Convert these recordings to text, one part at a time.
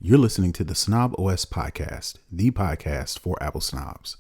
You're listening to the Snob OS Podcast, the podcast for Apple snobs.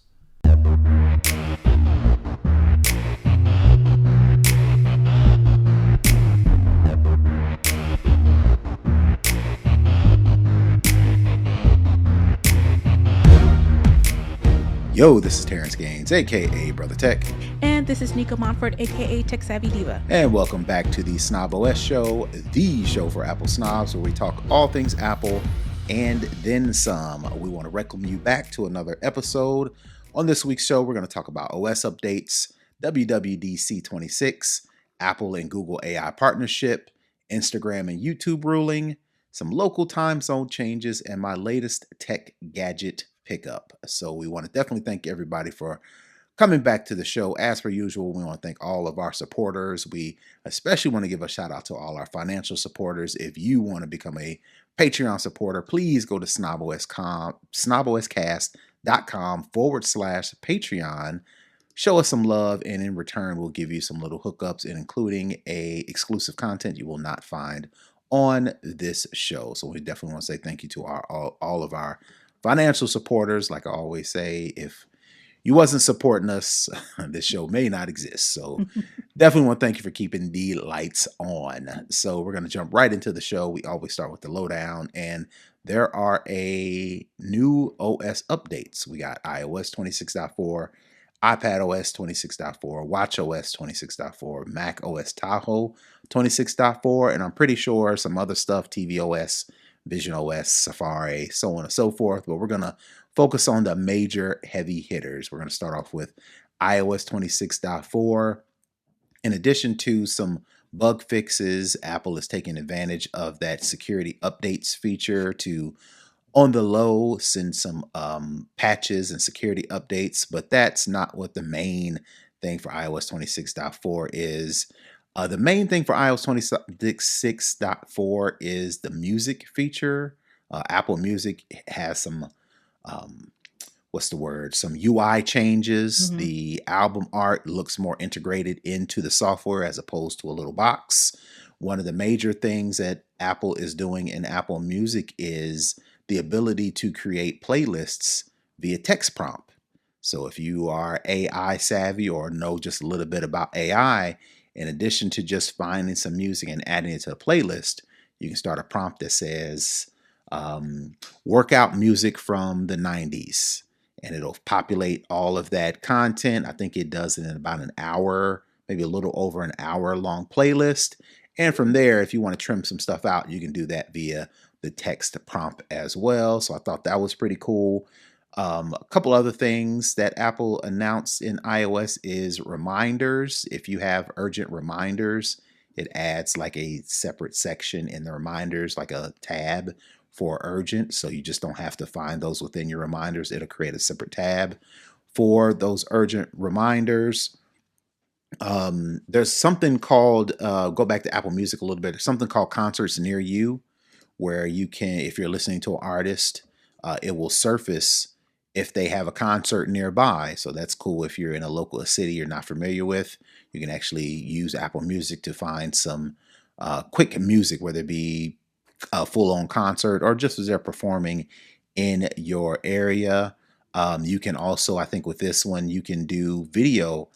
Yo, this is Terrance Gaines, aka Brother Tech. And this is Nica Montford, aka Tech Savvy Diva. And welcome back to the Snob OS Show, the show for Apple snobs, where we talk all things Apple and then some. We want to welcome you back to another episode. On this week's show, we're going to talk about OS updates, WWDC 26, Apple and Google AI partnership, Instagram and YouTube ruling, some local time zone changes, and my latest tech gadget pickup. So we want to definitely thank everybody for coming back to the show. As per usual, we want to thank all of our supporters. We especially want to give a shout out to all our financial supporters. If you want to become a Patreon supporter, please go to snoboscast.com/Patreon. Show us some love, and in return, we'll give you some little hookups, and including exclusive content you will not find on this show. So we definitely want to say thank you to all of our financial supporters. Like I always say, if you wasn't supporting us, this show may not exist. So definitely want to thank you for keeping the lights on. So we're going to jump right into the show. We always start with the lowdown, and there are a new OS updates. We got iOS 26.4, iPadOS 26.4, watchOS 26.4, macOS Tahoe 26.4, and I'm pretty sure some other stuff, tvOS, visionOS, Safari, so on and so forth. But we're going to focus on the major heavy hitters. We're going to start off with iOS 26.4. In addition to some bug fixes, Apple is taking advantage of that security updates feature to, on the low, send some patches and security updates. But that's not what the main thing for iOS 26.4 is. The main thing for iOS 26.4 is the music feature. Apple Music has some, some UI changes. Mm-hmm. The album art looks more integrated into the software as opposed to a little box. One of the major things that Apple is doing in Apple Music is the ability to create playlists via text prompt. So if you are AI savvy or know just a little bit about AI, in addition to just finding some music and adding it to a playlist, you can start a prompt that says, workout music from the 90s. And it'll populate all of that content. I think it does it in about an hour, maybe a little over an hour long playlist. And from there, if you want to trim some stuff out, you can do that via the text prompt as well. So I thought that was pretty cool. A couple other things that Apple announced in iOS is reminders. If you have urgent reminders, it adds like a separate section in the reminders, like a tab for urgent. So you just don't have to find those within your reminders. It'll create a separate tab for those urgent reminders. There's something called, go back to Apple Music a little bit, there's something called Concerts Near You, where you can, if you're listening to an artist, it will surface if they have a concert nearby. So that's cool. If you're in a city you're not familiar with, you can actually use Apple Music to find some quick music, whether it be a full-on concert or just as they're performing in your area. You can also, I think with this one, you can do video,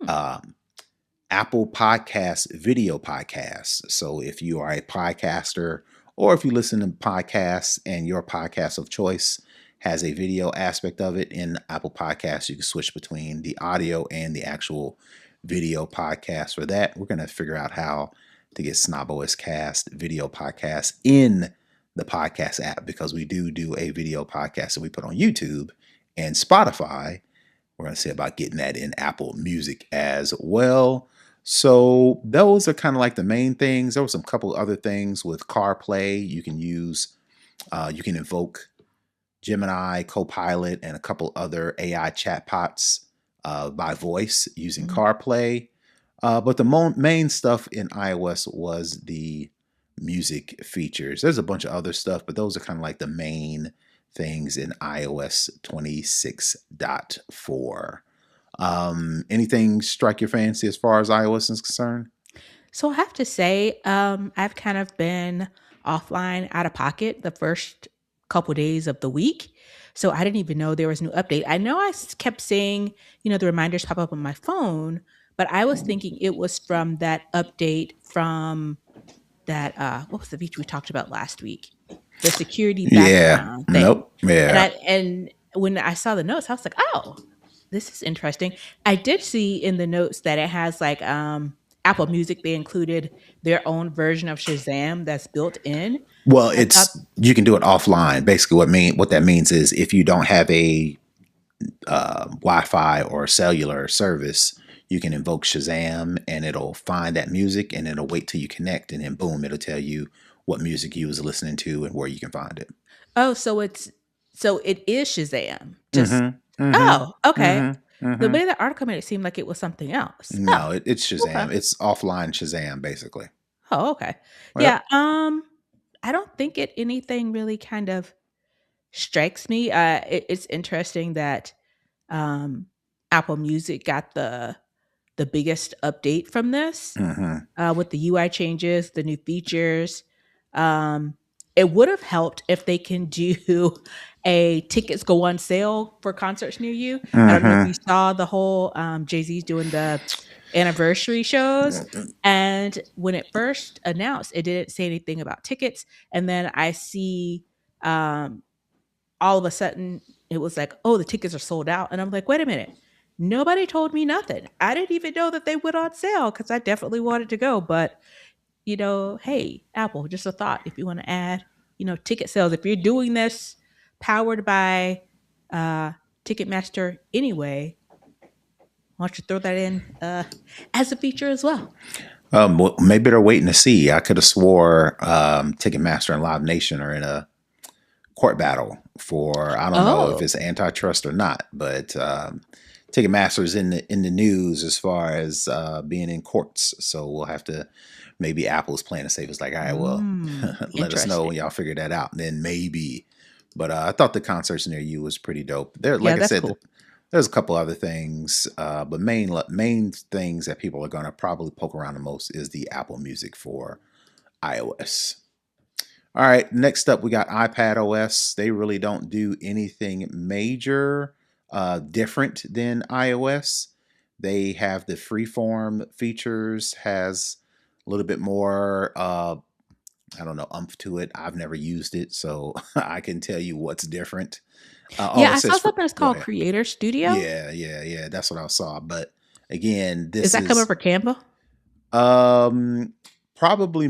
Apple Podcasts, video podcasts. So if you are a podcaster, or if you listen to podcasts and your podcast of choice has a video aspect of it in Apple Podcasts, you can switch between the audio and the actual video podcast. For that, we're going to figure out how to get Snob OS Cast video podcast in the podcast app, because we do a video podcast that we put on YouTube and Spotify. We're going to see about getting that in Apple Music as well. So those are kind of like the main things. There were some couple other things with CarPlay. You can use, you can invoke Gemini, Copilot, and a couple other AI chatbots by voice using CarPlay. But the main stuff in iOS was the music features. There's a bunch of other stuff, but those are kind of like the main things in iOS 26.4. Anything strike your fancy as far as iOS is concerned? So I have to say, I've kind of been offline, out of pocket the first couple days of the week. So I didn't even know there was a new update. I know kept saying, the reminders pop up on my phone, but I was thinking it was from that update from that what was the feature we talked about last week? The security Yeah. background thing. Nope. Yeah. And when I saw the notes, I was like, "Oh, this is interesting." I did see in the notes that it has like Apple Music, they included their own version of Shazam that's built in. Well, I thought, it's you can do it offline. Basically, what that means is if you don't have a Wi-Fi or cellular service, you can invoke Shazam and it'll find that music and it'll wait till you connect and then boom, it'll tell you what music you was listening to and where you can find it. oh, so it is Shazam. Just Mm-hmm. Mm-hmm. oh, okay. Mm-hmm. The Mm-hmm. way the article made it seem like it was something else. Oh, No, it's okay. Shazam. It's offline Shazam, basically. Oh, okay. Yeah. Yep. I don't think anything really kind of strikes me. It's interesting that um, Apple Music got the biggest update from this Mm-hmm. with the UI changes, the new features. Um, it would have helped if they can do a tickets go on sale for concerts near you. I don't know if you Mm-hmm. saw the whole Jay-Z's doing the anniversary shows. And when it first announced, it didn't say anything about tickets. And then I see um, all of a sudden it was like, oh, the tickets are sold out. And I'm like, wait a minute. Nobody told me nothing. I didn't even know that they went on sale because I definitely wanted to go. But, hey, Apple, just a thought if you want to add, ticket sales. If you're doing this powered by uh, Ticketmaster anyway, why don't you throw that in as a feature as well? Well, maybe they're waiting to see. I could have swore Ticketmaster and Live Nation are in a court battle for I don't know if Oh, it's antitrust or not, but Ticketmaster's in the news as far as being in courts. So we'll have to maybe Apple's playing it safe. It's like, all right, well, let us know interesting. when y'all figure that out. And then maybe. But I thought the concerts near you was pretty dope. There, Yeah, like I that's said, cool. there's a couple other things, but main things that people are going to probably poke around the most is the Apple Music for iOS. All right, next up we got iPad OS. They really don't do anything major different than iOS. They have the freeform features, has a little bit more I don't know, umph to it. I've never used it, so I can tell you what's different. Yeah, It I saw says something that's go called ahead. Creator Studio. Yeah. That's what I saw. But again, Is this that coming is for Canva? um probably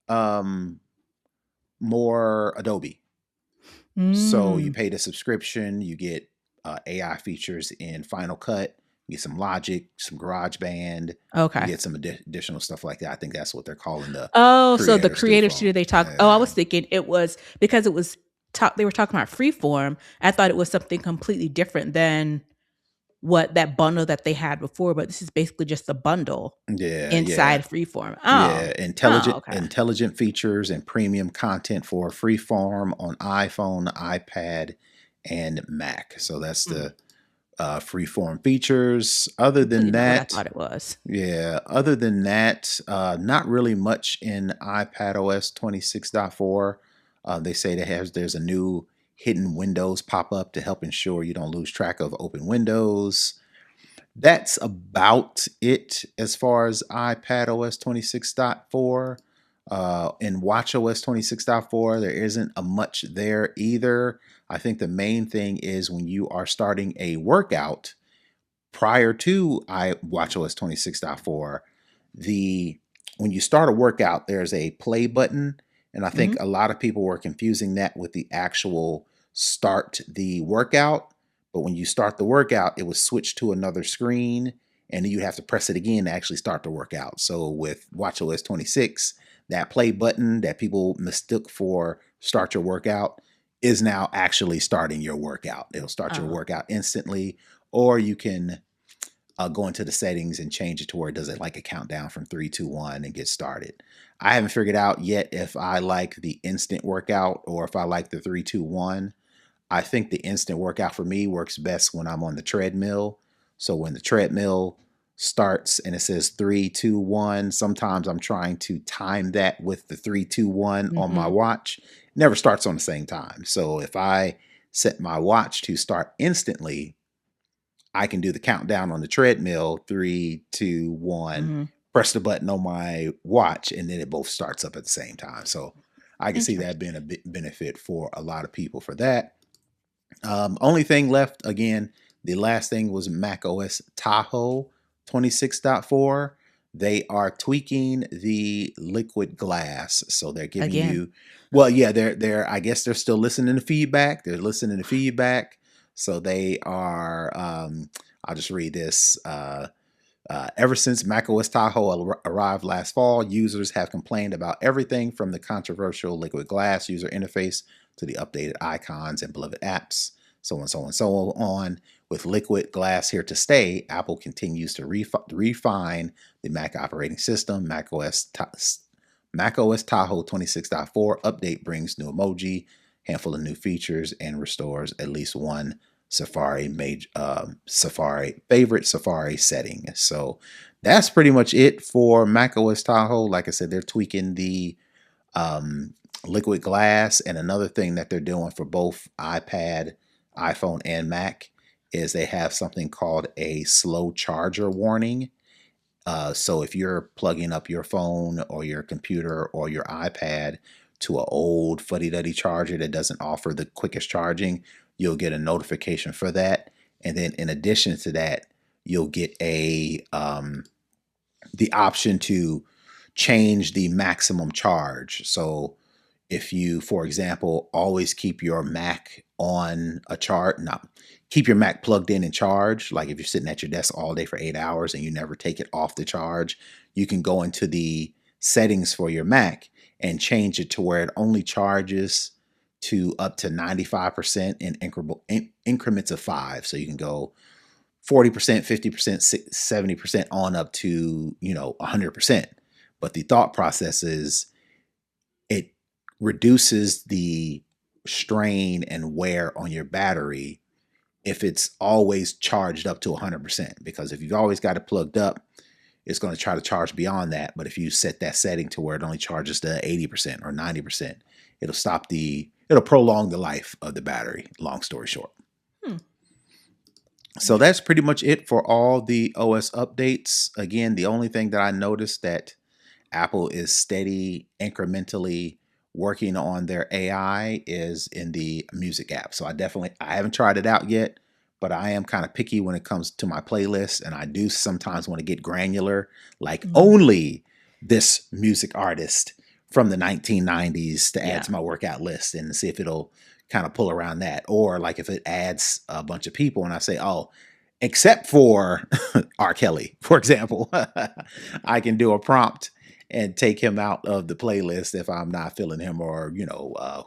um more Adobe. So you Mm, pay the subscription, you get AI features in Final Cut, you get some Logic, some GarageBand, you okay. get some additional stuff like that. I think that's what they're calling the Oh, so the Creator creative Studio. studio they talk. Oh, I Yeah. was thinking it was because it was they were talking about freeform. I thought it was something completely different than what that bundle that they had before. But this is basically just a bundle Yeah. inside freeform. Yeah, Oh, okay. intelligent features and premium content for freeform on iPhone, iPad, and Mac. So that's Mm, the freeform features. Other than completely not what I that, thought it was. yeah, other than that, not really much in iPad OS 26.4. They say there's a new hidden Windows pop up to help ensure you don't lose track of open windows. That's about it as far as iPad OS 26.4. In watch OS 26.4, there isn't a much there either. I think the main thing is when you are starting a workout prior to watch OS 26.4, the when you start a workout, there's a play button. And I think Hmm. a lot of people were confusing that with the actual start the workout. But when you start the workout, it was switched to another screen, and then you have to press it again to actually start the workout. So with watchOS 26, that play button that people mistook for start your workout is now actually starting your workout. It'll start your Oh, workout instantly, or you can go into the settings and change it to where it does it like a countdown from 3, 2, 1 and get started. I haven't figured out yet if I like the instant workout or if I like the 3, 2, 1. I think the instant workout for me works best when I'm on the treadmill. So when the treadmill starts and it says 3, 2, 1, sometimes I'm trying to time that with the 3, 2, 1 on my hmm. watch. never starts on the same time. So if I set my watch to start instantly, I can do the countdown on the treadmill, 3, 2, 1, Mhm. press the button on my watch, and then it both starts up at the same time. So I can see that Interesting. being a benefit for a lot of people for that. Only thing left, again, the last thing was Mac OS Tahoe 26.4. They are tweaking the liquid glass. So they're giving Again. you, well, yeah, I guess they're still listening to feedback. They're listening to feedback. So they are, I'll just read this. Ever since macOS Tahoe arrived last fall, users have complained about everything from the controversial Liquid Glass user interface to the updated icons and beloved apps, so on, so on, so on. With Liquid Glass here to stay, Apple continues to refine the Mac operating system. macOS Tahoe 26.4 update brings new emoji, handful of new features, and restores at least one Safari favorite Safari setting. So that's pretty much it for macOS Tahoe. Like I said, they're tweaking the liquid glass, and another thing that they're doing for both iPad, iPhone, and Mac is they have something called a slow charger warning. So if you're plugging up your phone or your computer or your iPad to an old fuddy-duddy charger that doesn't offer the quickest charging, you'll get a notification for that. And then in addition to that, you'll get the option to change the maximum charge. So if you, for example, always keep your Mac on a charge, not keep your Mac plugged in and charged, like if you're sitting at your desk all day for 8 hours and you never take it off the charge, you can go into the settings for your Mac and change it to where it only charges to up to 95% in increments of 5. So you can go 40%, 50%, 70% on up to, 100%. But the thought process is it reduces the strain and wear on your battery if it's always charged up to 100%. Because if you've always got it plugged up, it's going to try to charge beyond that. But if you set that setting to where it only charges to 80% or 90%, it'll prolong the life of the battery, long story short. Hmm. So that's pretty much it for all the OS updates. Again, the only thing that I noticed that Apple is steady, incrementally working on their AI is in the music app. So I haven't tried it out yet, but I am kind of picky when it comes to my playlist. And I do sometimes want to get granular, like Mhm. only this music artist from the 1990s to add Yeah. to my workout list and see if it'll kind of pull around that. Or like if it adds a bunch of people and I say, oh, except for R. Kelly, for example, I can do a prompt and take him out of the playlist if I'm not feeling him, or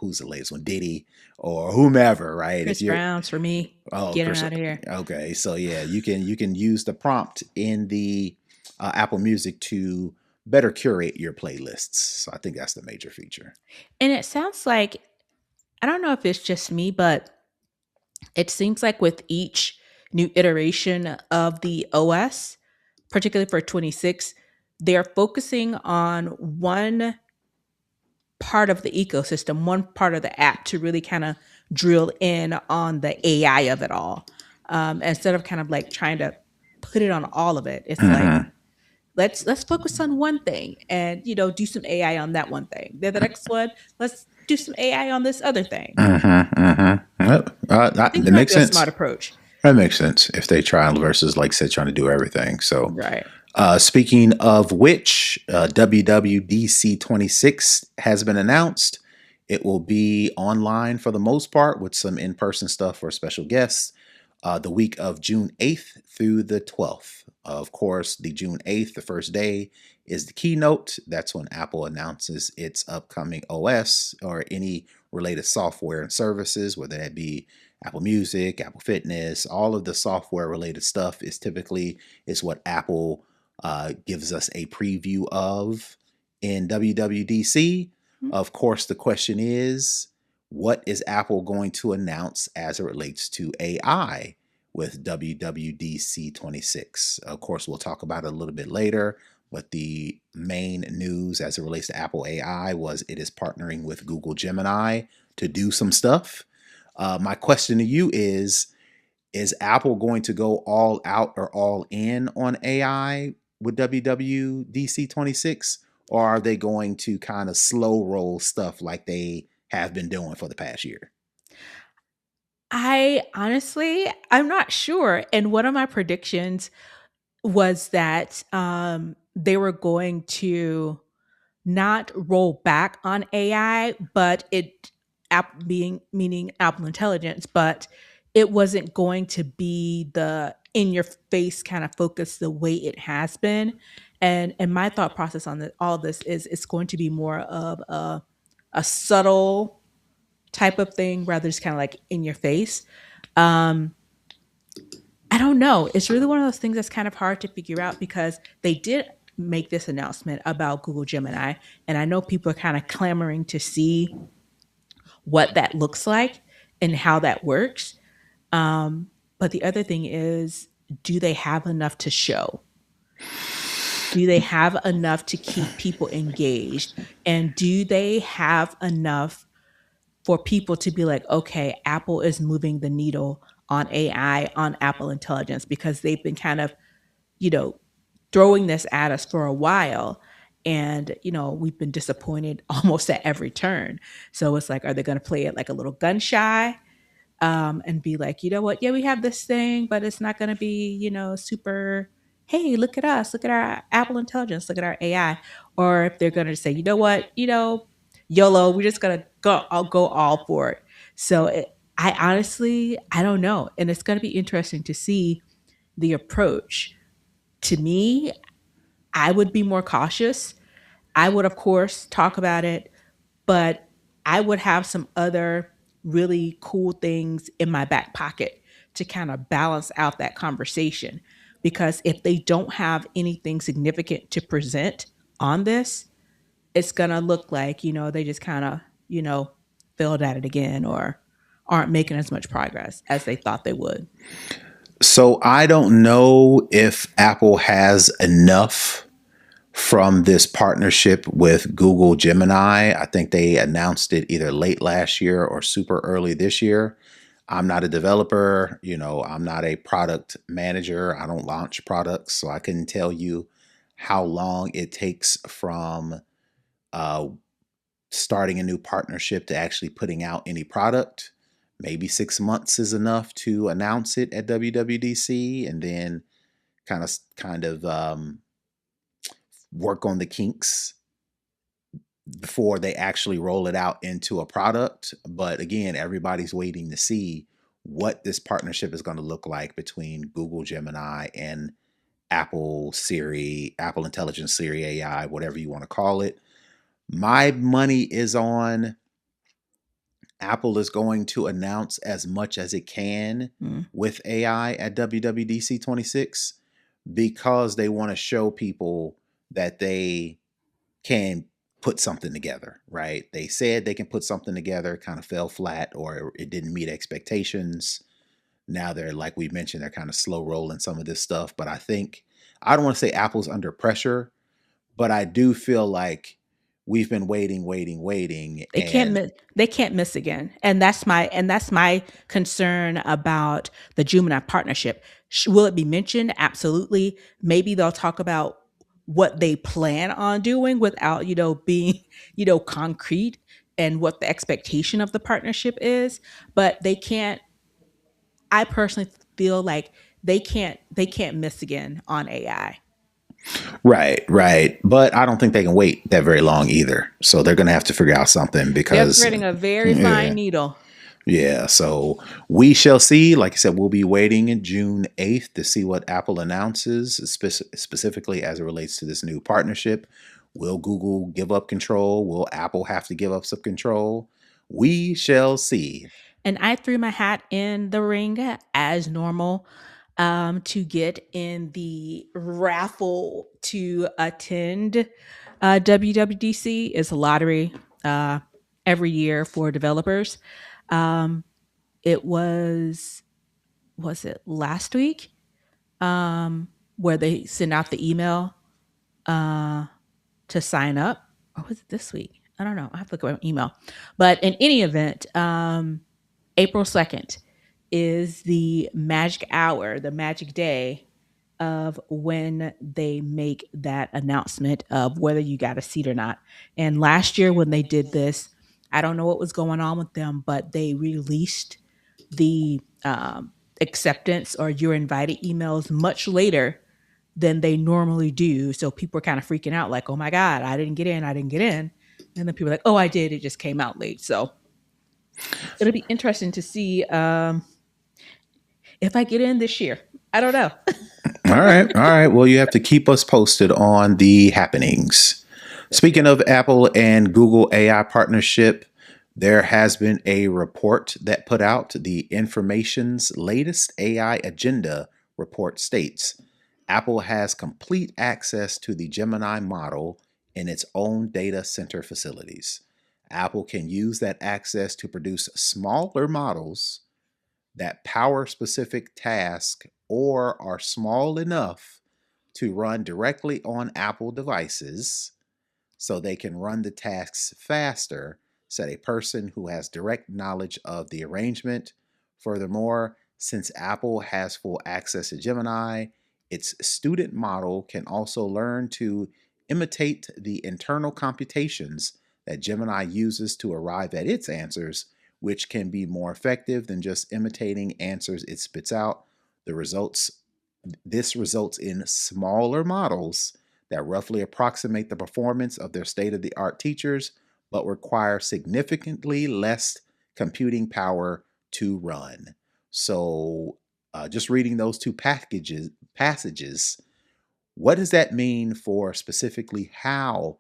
who's the latest one, Diddy or whomever, right? If Chris you're Brown's for me. Get him Chris, out of here. okay, so yeah, you can use the prompt in the Apple Music to better curate your playlists. So I think that's the major feature. And it sounds like, I don't know if it's just me, but it seems like with each new iteration of the OS, particularly for 26, they're focusing on one part of the ecosystem, one part of the app to really kind of drill in on the AI of it all. Instead of kind of like trying to put it on all of it. It's like, Mm-hmm. let's focus on one thing and do some AI on that one thing. Then the next one, let's do some AI on this other thing. Mm-hmm. Mm-hmm. Yep. I That, think that it might makes be a sense. smart approach. That makes sense if they try versus, like I said, trying to do everything. So, Right. speaking of which, WWDC 26 has been announced. It will be online for the most part with some in person stuff for special guests the week of June 8th through the 12th. Of course, the June 8th, the first day, is the keynote. That's when Apple announces its upcoming OS or any related software and services, whether that be Apple Music, Apple Fitness, all of the software related stuff is what Apple gives us a preview of in WWDC. Mhm. Of course, the question is, what is Apple going to announce as it relates to AI with WWDC 26? Of course, we'll talk about it a little bit later, But the main news as it relates to Apple AI was it is partnering with Google Gemini to do some stuff. My question to you is Apple going to go all out or all in on AI with WWDC 26? Or are they going to kind of slow roll stuff like they have been doing for the past year? I honestly, I'm not sure. And one of my predictions was that they were going to not roll back on AI, but being meaning Apple Intelligence, but it wasn't going to be the in your face kind of focus the way it has been. And my thought process on all of this is it's going to be more of a subtle type of thing rather just kind of like in your face. Um, I don't know. It's really one of those things that's kind of hard to figure out because they did make this announcement about Google Gemini, and I know people are kind of clamoring to see what that looks like and how that works. But the other thing is, do they have enough to show? Do they have enough to keep people engaged? And do they have enough for people to be like, okay, Apple is moving the needle on AI, on Apple Intelligence, because they've been kind of, you know, throwing this at us for a while. And, we've been disappointed almost at every turn. So it's like, are they going to play it like a little gun shy, and be like, you know what? Yeah, we have this thing, but it's not going to be, super. Hey, look at us! Look at our Apple Intelligence! Look at our AI! Or if they're going to say, you know what? YOLO, we're just going to go. I'll go all for it. So I honestly, I don't know, and it's going to be interesting to see the approach. To me, I would be more cautious. I would, of course, talk about it, but I would have some other really cool things in my back pocket to kind of balance out that conversation. Because if they don't have anything significant to present on this, it's going to look like, they just kind of, failed at it again or aren't making as much progress as they thought they would. So I don't know if Apple has enough from this partnership with Google Gemini. I think they announced it either late last year or super early this year. I'm not a developer, I'm not a product manager. I don't launch products, so I couldn't tell you how long it takes from uh, starting a new partnership to actually putting out any product. Maybe 6 months is enough to announce it at WWDC and then kind of work on the kinks before they actually roll it out into a product. But again, everybody's waiting to see what this partnership is going to look like between Google Gemini and Apple Siri, Apple Intelligence Siri AI, whatever you want to call it. My money is on Apple is going to announce as much as it can Mm. with AI at WWDC 26 because they want to show people that they can put something together, right? They said they can put something together, kind of fell flat or it didn't meet expectations. Now they're, like we mentioned, they're kind of slow rolling some of this stuff. But I don't want to say Apple's under pressure, but I do feel like we've been waiting, waiting, waiting. They can't And miss. They can't miss again, and that's my concern about the Gemini partnership. Will it be mentioned? Absolutely. Maybe they'll talk about what they plan on doing without being concrete and what the expectation of the partnership is. But they can't. I personally feel like they can't miss again on AI. right, right. But I don't think they can wait that very long either. So they're going to have to figure out something They're because, threading a very fine yeah. needle. Yeah, so we shall see. Like I said, we'll be waiting in June 8th to see what Apple announces, specifically as it relates to this new partnership. Will Google give up control? Will Apple have to give up some control? We shall see. And I threw my hat in the ring as normal, to get in the raffle to attend WWDC. Is a lottery uh, every year for developers. Um, it was it last week, where they sent out the email. uh, to sign up. Or was it this week? I don't know. I have to look at my email. But in any event, April 2nd is the magic hour, the magic day of when they make that announcement of whether you got a seat or not. And last year when they did this, I don't know what was going on with them, but they released the acceptance or you're invited emails much later than they normally do. So people are kind of freaking out, like, oh my God, I didn't get in, I didn't get in. And then people are like, oh, I did, it just came out late. So it'll be interesting to see if I get in this year. I don't know. All right. All right. Well, you have to keep us posted on the happenings. Speaking of Apple and Google AI partnership, there has been a report that put out. The Information's latest AI agenda report states Apple has complete access to the Gemini model in its own data center facilities. Apple can use that access to produce smaller models that power specific tasks or are small enough to run directly on Apple devices so they can run the tasks faster, said a person who has direct knowledge of the arrangement. Furthermore, since Apple has full access to Gemini, its student model can also learn to imitate the internal computations that Gemini uses to arrive at its answers, which can be more effective than just imitating answers it spits out. The results This results in smaller models that roughly approximate the performance of their state of the art teachers, but require significantly less computing power to run. So, just reading those two passages, what does that mean for specifically how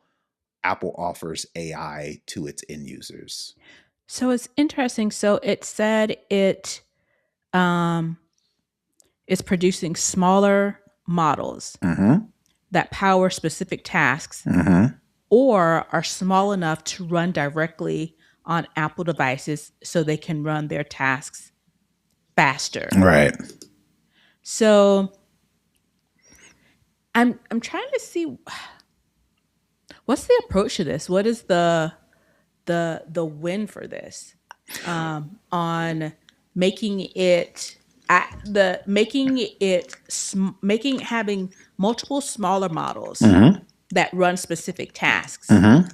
Apple offers AI to its end users? So it's interesting. So it said it um, is producing smaller models Mm-hmm. that power specific tasks Mm-hmm. or are small enough to run directly on Apple devices so they can run their tasks faster. Right. So I'm trying to see what's the approach to this. What is the win for this on making it the making it making having multiple smaller models Mm-hmm. that run specific tasks Mm-hmm.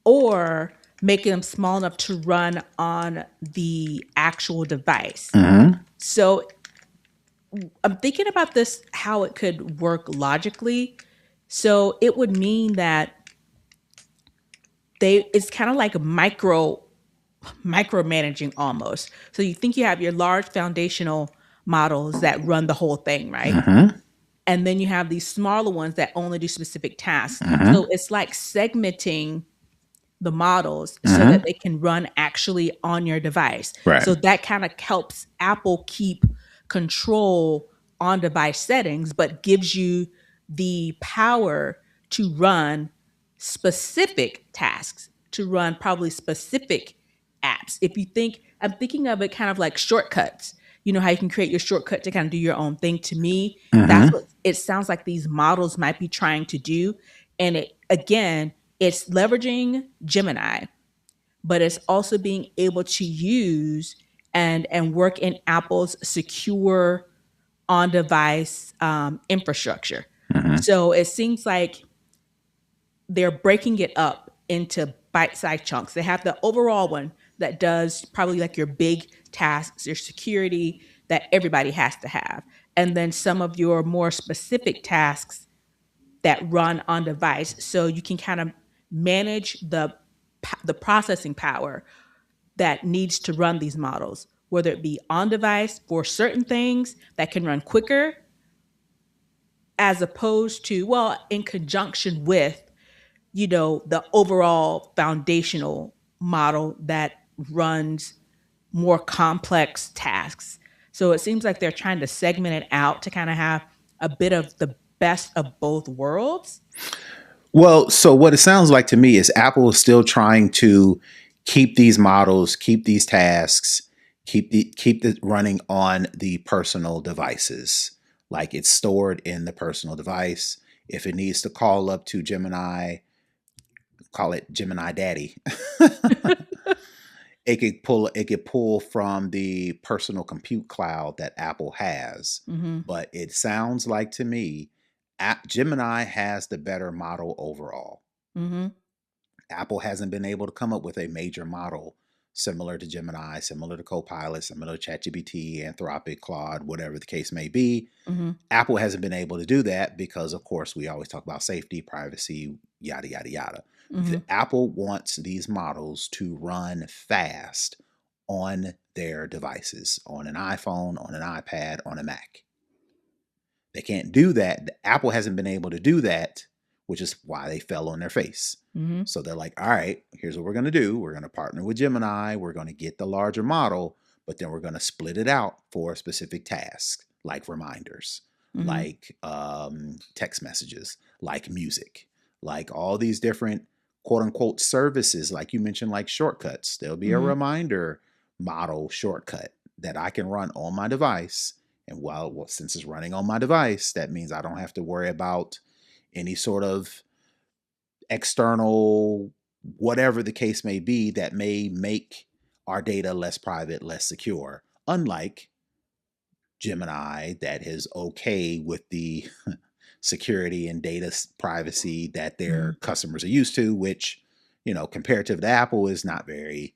or making them small enough to run on the actual device. Mm-hmm. So I'm thinking about this, how it could work logically. So it would mean that it's kind of like micromanaging almost. So you think you have your large foundational models that run the whole thing, right? Mm-hmm. And then you have these smaller ones that only do specific tasks. So Mm-hmm. it's like segmenting the models so that Mm-hmm. they can run actually on your device. Right. So that kind of helps Apple keep control on device settings, but gives you the power to run specific tasks, to run probably specific apps. If you think, I'm thinking of it kind of like shortcuts. You know how you can create your shortcut to kind of do your own thing. To me, that's Mm-hmm. what it sounds like these models might be trying to do. And it, again, it's leveraging Gemini, but it's also being able to use and work in Apple's secure on device infrastructure. Mm-hmm. So it seems like they're breaking it up into bite-sized chunks. They have the overall one that does probably like your big tasks, your security that everybody has to have, and then some of your more specific tasks that run on device, so you can kind of manage the processing power that needs to run these models, whether it be on device for certain things that can run quicker, as opposed to, well, in conjunction with, you know, the overall foundational model that runs more complex tasks. So it seems like they're trying to segment it out to kind of have a bit of the best of both worlds. Well, so what it sounds like to me is Apple is still trying to keep these models, keep these tasks, keep the running on the personal devices. Like it's stored in the personal device. If it needs to call up to Gemini, call it Gemini Daddy. It could pull from the personal compute cloud that Apple has. Mm-hmm. But it sounds like to me, Gemini has the better model overall. Mm-hmm. Apple hasn't been able to come up with a major model similar to Gemini, similar to Copilot, similar to ChatGPT, Anthropic, Claude, whatever the case may be. Mm-hmm. Apple hasn't been able to do that because, of course, we always talk about safety, privacy, yada, yada, yada. Mm-hmm. Apple wants these models to run fast on their devices, on an iPhone, on an iPad, on a Mac. They can't do that. Apple hasn't been able to do that, which is why they fell on their face. Mm-hmm. So they're like, all right, here's what we're going to do. We're going to partner with Gemini. We're going to get the larger model, but then we're going to split it out for specific tasks like reminders, Mm-hmm. like text messages, like music, like all these different quote unquote services, like you mentioned, like shortcuts. There'll be a Mm-hmm. reminder model shortcut that I can run on my device. And since it's running on my device, that means I don't have to worry about any sort of external, whatever the case may be, that may make our data less private, less secure. Unlike Gemini, that is okay with the security and data privacy that their Mm-hmm. customers are used to, which, comparative to Apple is not very,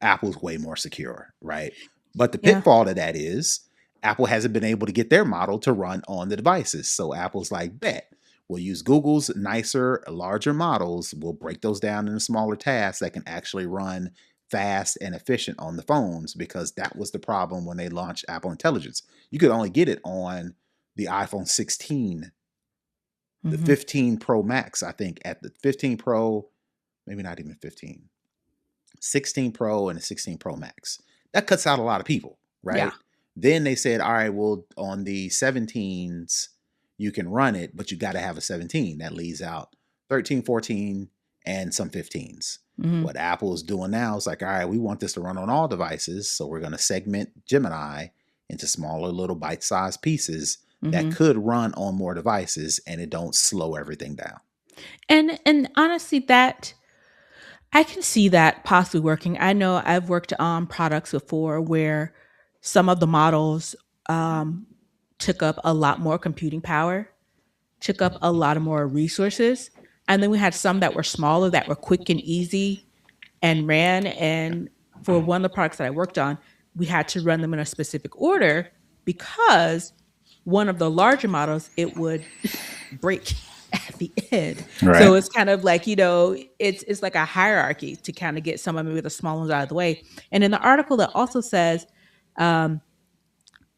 Apple's way more secure, right? But the Yeah. pitfall to that is Apple hasn't been able to get their model to run on the devices. So Apple's like, bet. We'll use Google's nicer, larger models. We'll break those down into smaller tasks that can actually run fast and efficient on the phones, because that was the problem when they launched Apple Intelligence. You could only get it on the iPhone 16, the Mm-hmm. 15 Pro Max, I think, at the 15 Pro, maybe not even 15, 16 Pro and the 16 Pro Max. That cuts out a lot of people, Yeah. right? Then they said, all right, well, on the 17s, you can run it, but you got to have a 17. That leaves out 13, 14, and some 15s. Mm-hmm. What Apple is doing now is like, all right, we want this to run on all devices. So we're going to segment Gemini into smaller little bite-sized pieces that Mm-hmm. could run on more devices, and it don't slow everything down. And honestly, that I can see that possibly working. I know I've worked on products before where some of the models um, took up a lot more computing power, took up a lot of more resources, and then we had some that were smaller, that were quick and easy, and ran. And for one of the products that I worked on, we had to run them in a specific order because one of the larger models, it would break at the end. So Right. it's kind of like, it's like a hierarchy to kind of get some of maybe the small ones out of the way. And in the article that also says, um,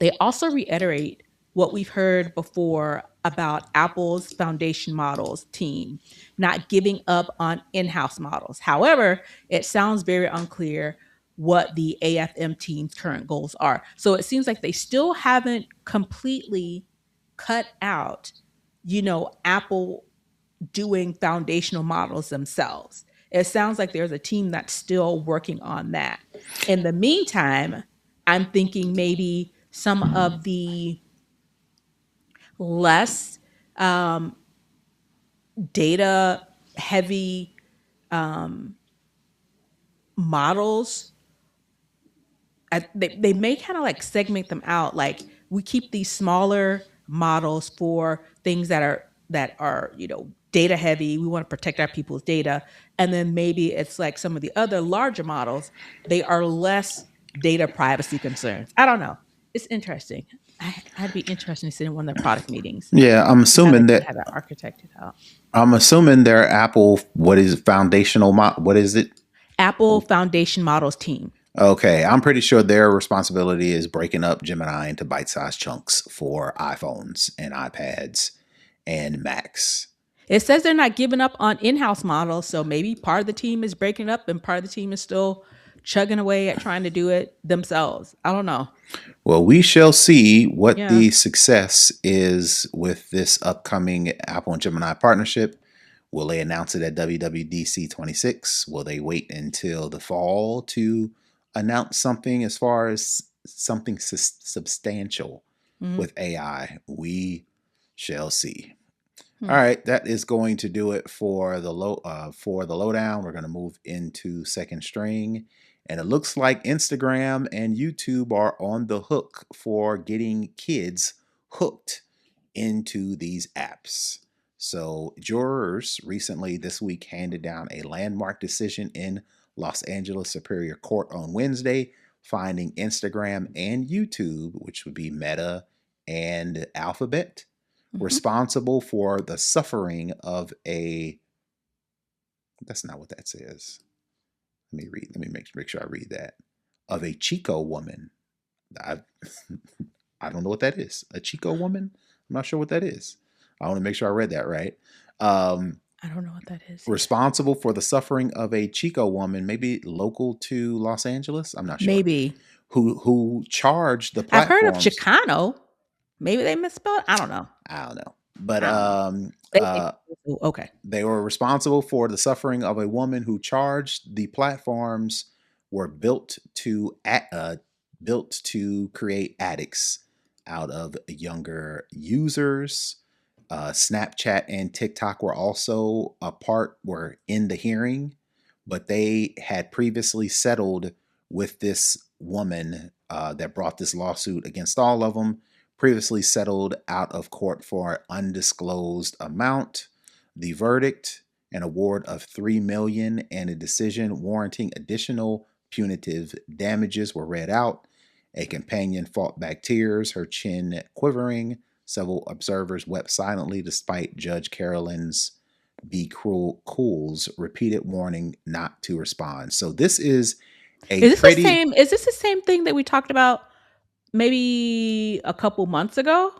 they also reiterate what we've heard before about Apple's foundation models team not giving up on in-house models. However, it sounds very unclear what the AFM team's current goals are. So it seems like they still haven't completely cut out, Apple doing foundational models themselves. It sounds like there's a team that's still working on that. In the meantime, I'm thinking maybe some of the less data heavy models, they may kind of like segment them out. Like we keep these smaller models for things that are data heavy. We want to protect our people's data, and then maybe it's like some of the other larger models. They are less data privacy concerns. I don't know. It's interesting. I'd be interested in sitting in one of their product meetings Yeah, to see how they kind of have that architected out. I'm assuming their Apple, what is foundational what is it? Apple Foundation Models team. Okay, I'm pretty sure their responsibility is breaking up Gemini into bite-sized chunks for iPhones and iPads and Macs. It says they're not giving up on in-house models, so maybe part of the team is breaking up and part of the team is still chugging away at trying to do it themselves. I don't know. Well, we shall see what Yeah. the success is with this upcoming Apple and Gemini partnership. Will they announce it at WWDC 26? Will they wait until the fall to announce something as far as something substantial Mhm. with AI? We shall see. All Hmm. right, that is going to do it for the lowdown. We're going to move into second string, and it looks like Instagram and YouTube are on the hook for getting kids hooked into these apps. So, jurors recently this week handed down a landmark decision in Los Angeles Superior Court on Wednesday, finding Instagram and YouTube, which would be Meta and Alphabet, Hmm. responsible for the suffering of a that's not what that says. Let me make sure I read that. Of a Chico woman. I I don't know what that is. A Chico woman? I'm not sure what that is. I want to make sure I read that right. Um, I don't know what that is either. responsible for the suffering of a Chico woman, maybe local to Los Angeles. I'm not sure. Maybe. Who charged the I've heard of platforms? Chicano. Maybe they misspelled. I don't know. I don't know, but I don't know. Okay. they were responsible for the suffering of a woman who charged the platforms were built to create addicts out of younger users. Snapchat and TikTok were also were in the hearing, but they had previously settled with this woman that brought this lawsuit against all of them. Previously settled out of court for an undisclosed amount. The verdict, an award of $3 million and a decision warranting additional punitive damages, were read out. A companion fought back tears, her chin quivering. Several observers wept silently despite Judge Carolyn's Be Cruel Cool's repeated warning not to respond. So this is a Is this the pretty same? Is this the same thing that we talked about maybe a couple months ago?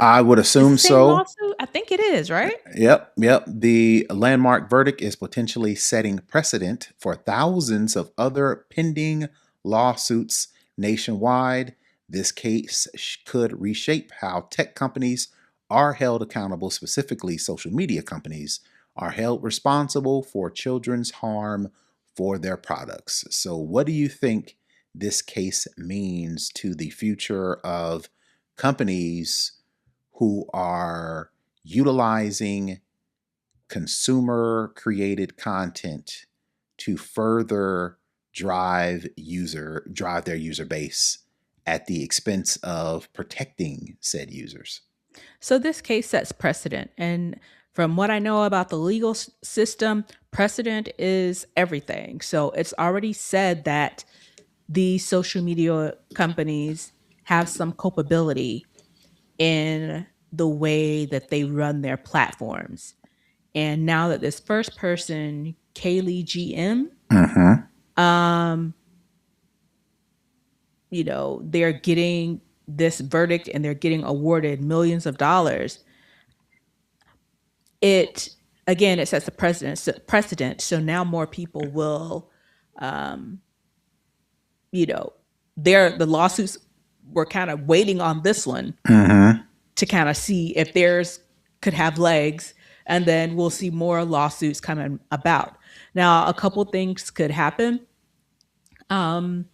I would Is the assume same so. lawsuit? I think it is, right? Yep. The landmark verdict is potentially setting precedent for thousands of other pending lawsuits nationwide. This case could reshape how tech companies are held accountable, specifically social media companies are held responsible for children's harm for their products. So, what do you think this case means to the future of companies who are utilizing consumer created content to further drive their user base at the expense of protecting said users? So this case sets precedent. And from what I know about the legal system, precedent is everything. So it's already said that these social media companies have some culpability in the way that they run their platforms. And now that this first person, Kaylee GM, Mm-hmm. um, they're getting this verdict and they're getting awarded millions of dollars. It again, it sets a precedent. So now more people will, um, you know, the lawsuits were kind of waiting on this one Mm-hmm. to kind of see if theirs could have legs, and then we'll see more lawsuits coming about. Now, a couple things could happen. Um,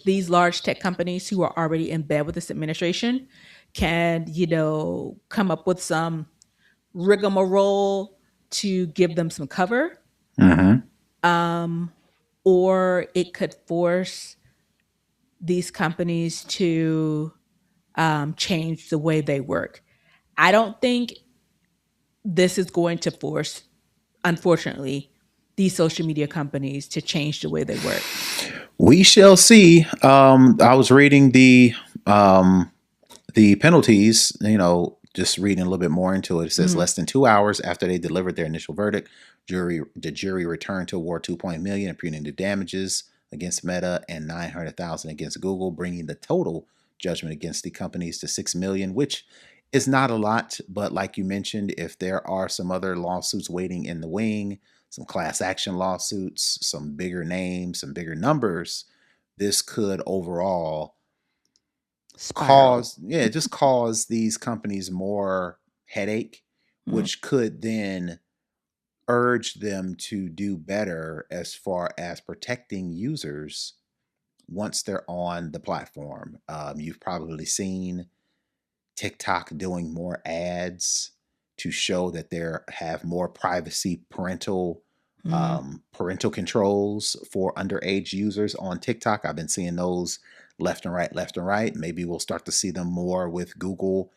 these large tech companies who are already in bed with this administration can, come up with some rigmarole to give them some cover, Mm-hmm. um, or it could force these companies to change the way they work. I don't think this is going to force, unfortunately, these social media companies to change the way they work. We shall see. I was reading the penalties, just reading a little bit more into it. It says Mhm. less than 2 hours after they delivered their initial verdict, the jury returned to award 2 million in punitive damages against Meta and 900,000 against Google, bringing the total judgment against the companies to 6 million, which is not a lot. But like you mentioned, if there are some other lawsuits waiting in the wing, some class action lawsuits, some bigger names, some bigger numbers, this could overall Spiral. just cause these companies more headache, Mhm. which could then urge them to do better as far as protecting users once they're on the platform. You've probably seen TikTok doing more ads to show that they have more privacy Mm, parental controls for underage users on TikTok. I've been seeing those left and right, left and right. Maybe we'll start to see them more with Google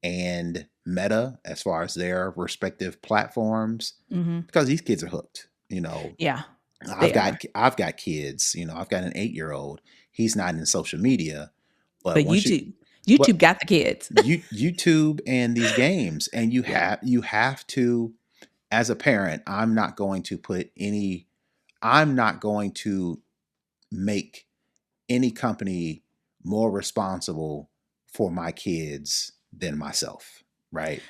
and Meta as far as their respective platforms, mhm. because these kids are hooked. Yeah, I've they got are. I've got kids. I've got an 8-year-old. He's not in social media, but But once you YouTube but got the kids. YouTube and these games, and you Yeah, have to, as a parent, I'm not going to make any company more responsible for my kids than myself, right?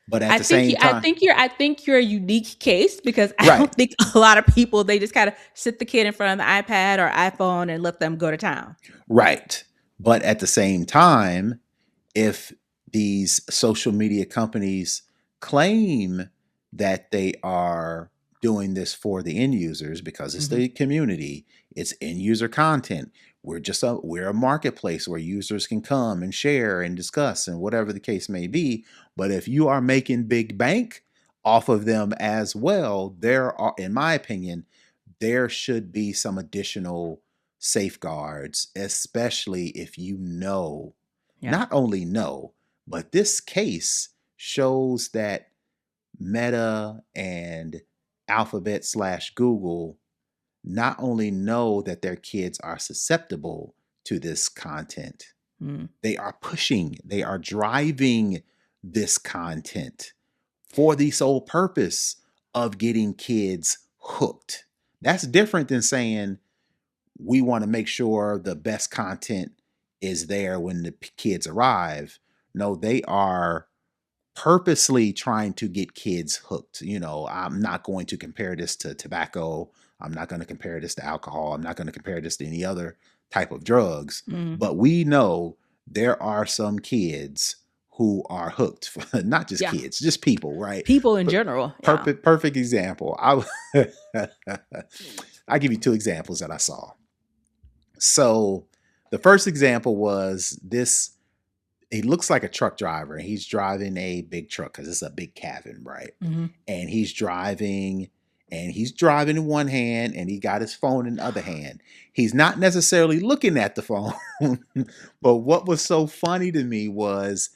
But at the same time, I think you're a unique case because I right, don't think a lot of people they just kind of sit the kid in front of the iPad or iPhone and let them go to town. right. But at the same time, if these social media companies claim that they are doing this for the end users because it's Mhm. the community, it's end user content. We're a marketplace where users can come and share and discuss and whatever the case may be. But if you are making big bank off of them as well, in my opinion, there should be some additional safeguards, especially if Yeah. not only know, but this case shows that Meta and Alphabet slash Google not only know that their kids are susceptible to this content, Mm. they are driving this content for the sole purpose of getting kids hooked. That's different than saying we want to make sure the best content is there when the kids arrive. No, they are purposely trying to get kids hooked. I'm not going to compare this to tobacco. I'm not going to compare this to alcohol. I'm not going to compare this to any other type of drugs. Mm. But we know there are some kids who are hooked. Not just Yeah. kids, just people, right? People in But general. Yeah. perfect example. I'll give you two examples that I saw. So the first example was this. He looks like a truck driver. He's driving a big truck because it's a big cabin, right? Mhm. And he's driving in one hand and he got his phone in the other hand. He's not necessarily looking at the phone. But what was so funny to me was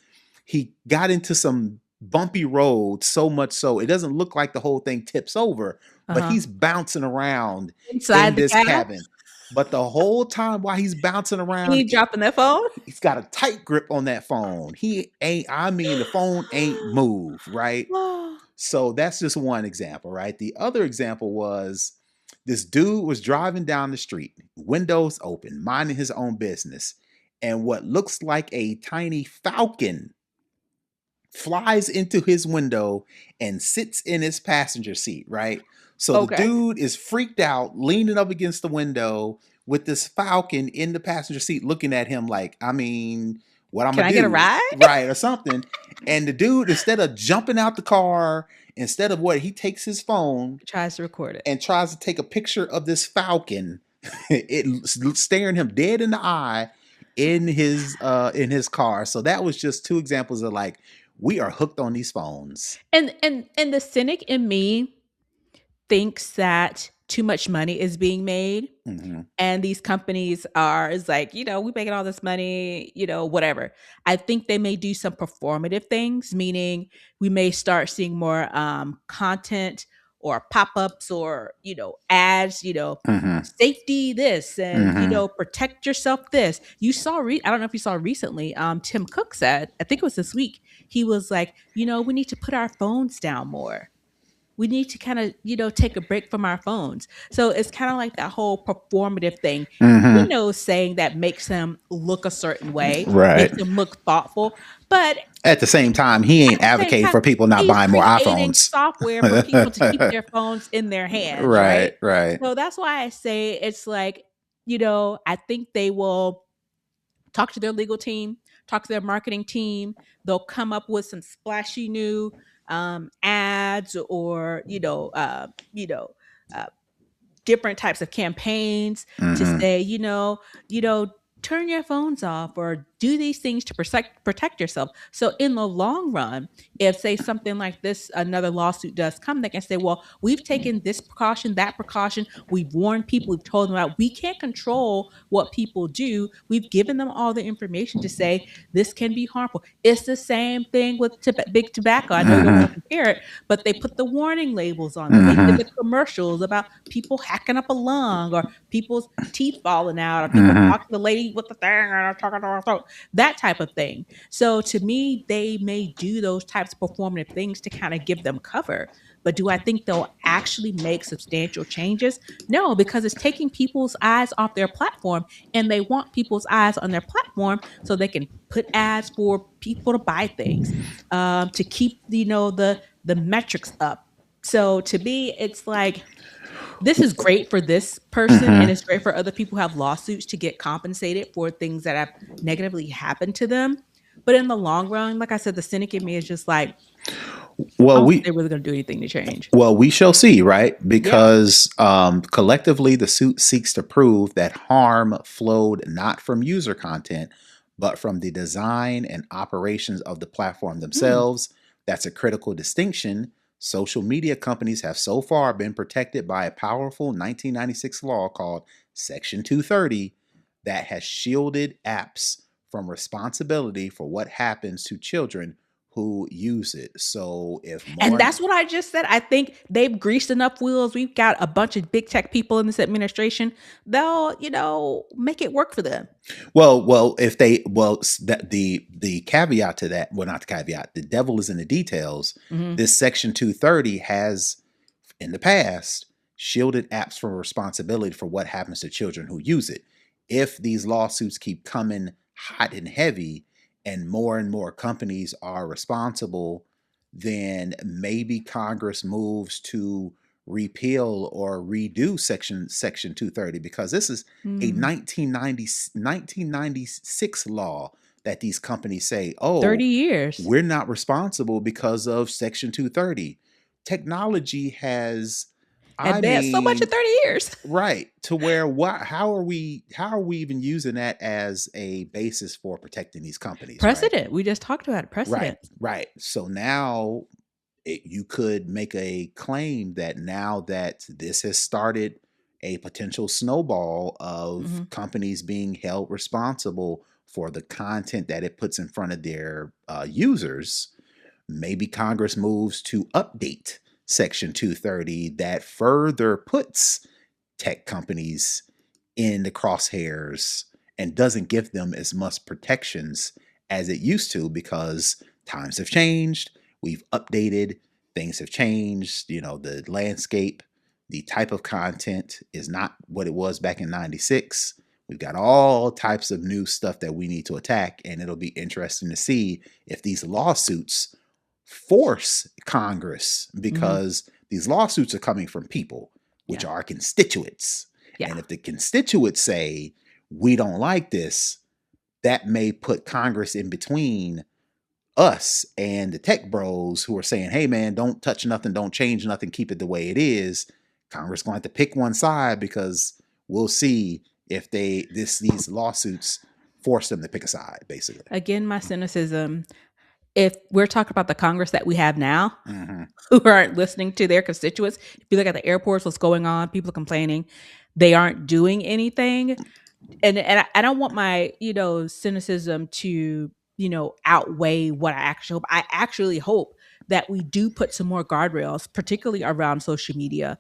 he got into some bumpy road, so much so it doesn't look like the whole thing tips over, but Uh-huh. he's bouncing around in Inside the this cab, cabin. But the whole time while he's bouncing around, he dropping their phone. he's got a tight grip on that phone. The phone ain't moved, right? So that's just one example, right? The other example was this dude was driving down the street, windows open, minding his own business. And what looks like a tiny falcon flies into his window and sits in his passenger seat, right? So the Okay. dude is freaked out, leaning up against the window with this falcon in the passenger seat looking at him like, I mean, what I'm Can gonna I get a do, ride? right, or something. And the dude, instead of jumping out the car, instead of what, he takes his phone Tries to record it. and tries to take a picture of this falcon, staring him dead in the eye in his car. So that was just two examples of like, we are hooked on these phones. And the cynic in me thinks that too much money is being made Hmm. and these companies are is like, we making all this money, whatever. I think they may do some performative things, meaning we may start seeing more content or pop-ups or ads, Hmm. safety this and Hmm. protect yourself this. I don't know if you saw recently, Tim Cook said, I think it was this week, he was like, we need to put our phones down more. We need to kind of take a break from our phones. So it's kind of like that whole performative thing, Hmm. saying that makes him look a certain way, Right. makes him look thoughtful, but At the same time, he at ain't the same advocating time for people not he's buying more creating iPhones. software for people to keep their phones in their hands, Right, right? right. So that's why I say it's like, I think they will talk to their legal team, talk to their marketing team. They'll come up with some splashy new ads or uh, different types of campaigns to Hmm. say, you know, turn your phones off or do these things to protect yourself. So in the long run, if say something like this, another lawsuit does come, they can say, well, we've taken this precaution, that precaution. We've warned people. We've told them out. We can't control what people do. We've given them all the information to say this can be harmful. It's the same thing with big tobacco. I know you don't want to Mm-hmm. compare it, but they put the warning labels on them. They did Mm-hmm. the commercials about people hacking up a lung or people's teeth falling out or people Mm-hmm. talking to the lady with the thing or talking to her throat, that type of thing. So to me, they may do those types of performative things to kind of give them cover. But do I think they'll actually make substantial changes? No, because it's taking people's eyes off their platform, and they want people's eyes on their platform so they can put ads for people to buy things, to keep the metrics up. So to me, it's like this is great for this person and Mm-hmm. it's great for other people who have lawsuits to get compensated for things that have negatively happened to them. But in the long run, like I said, the cynic in me is just like, I Well, don't think we they're really going to do anything to change. Well, we shall see, right? Yeah. Because collectively, the suit seeks to prove that harm flowed not from user content, but from the design and operations of the platform Hmm. themselves. That's a critical distinction. Social media companies have so far been protected by a powerful 1996 law called Section 230 that has shielded apps from responsibility for what happens to children who use it. So if And more that's what I just said. I think they've greased enough wheels. We've got a bunch of big tech people in this administration. They'll, make it work for them. If they, that the caveat to that, well, not the caveat, the devil is in the details. Hmm. This Section 230 has, in the past, shielded apps from responsibility for what happens to children who use it. If these lawsuits keep coming hot and heavy, and more companies are responsible, then maybe Congress moves to repeal or redo Section 230, because this is a Mm. 1996 law that these companies say, oh, 30 years. we're not responsible because of Section 230. Technology has, I Advanced so much in mean, 30 years. right, to where how are we even using that as a basis for protecting these companies, right? Precedent. We just talked about it. Right, Precedent. right. So now you could make a claim that now that this has started a potential snowball of Hmm. companies being held responsible for the content that it puts in front of their users, maybe Congress moves to update Section 230 that further puts tech companies in the crosshairs and doesn't give them as much protections as it used to, because times have changed. We've updated, things have changed. The landscape, the type of content is not what it was back in 96. We've got all types of new stuff that we need to attack, and it'll be interesting to see if these lawsuits force Congress, Hmm. because these lawsuits are coming from people, which Yeah. are constituents. Yeah. And if the constituents say, we don't like this, that may put Congress in between us and the tech bros who are saying, hey man, don't touch nothing, don't change nothing, keep it the way it is. Congress going to have to pick one side, because we'll see if these lawsuits force them to pick a side, basically. Again, my cynicism. If we're talking about the Congress that we have now, Mm-hmm. who aren't listening to their constituents, if you look at the airports, what's going on, people are complaining, they aren't doing anything. And I don't want my cynicism to outweigh what I actually hope. I actually hope that we do put some more guardrails, particularly around social media,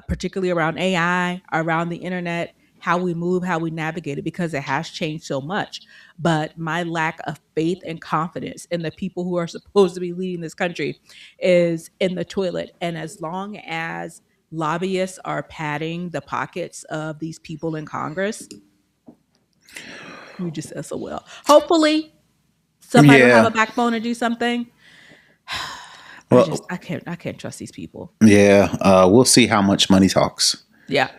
particularly around AI, around the internet, how we move, how we navigate it, because it has changed so much. But my lack of faith and confidence in the people who are supposed to be leading this country is in the toilet. And as long as lobbyists are padding the pockets of these people in Congress, we just SOL. Hopefully, somebody will have Yeah. a backbone to do something. Well, I can't trust these people. yeah. We'll see how much money talks. Yeah.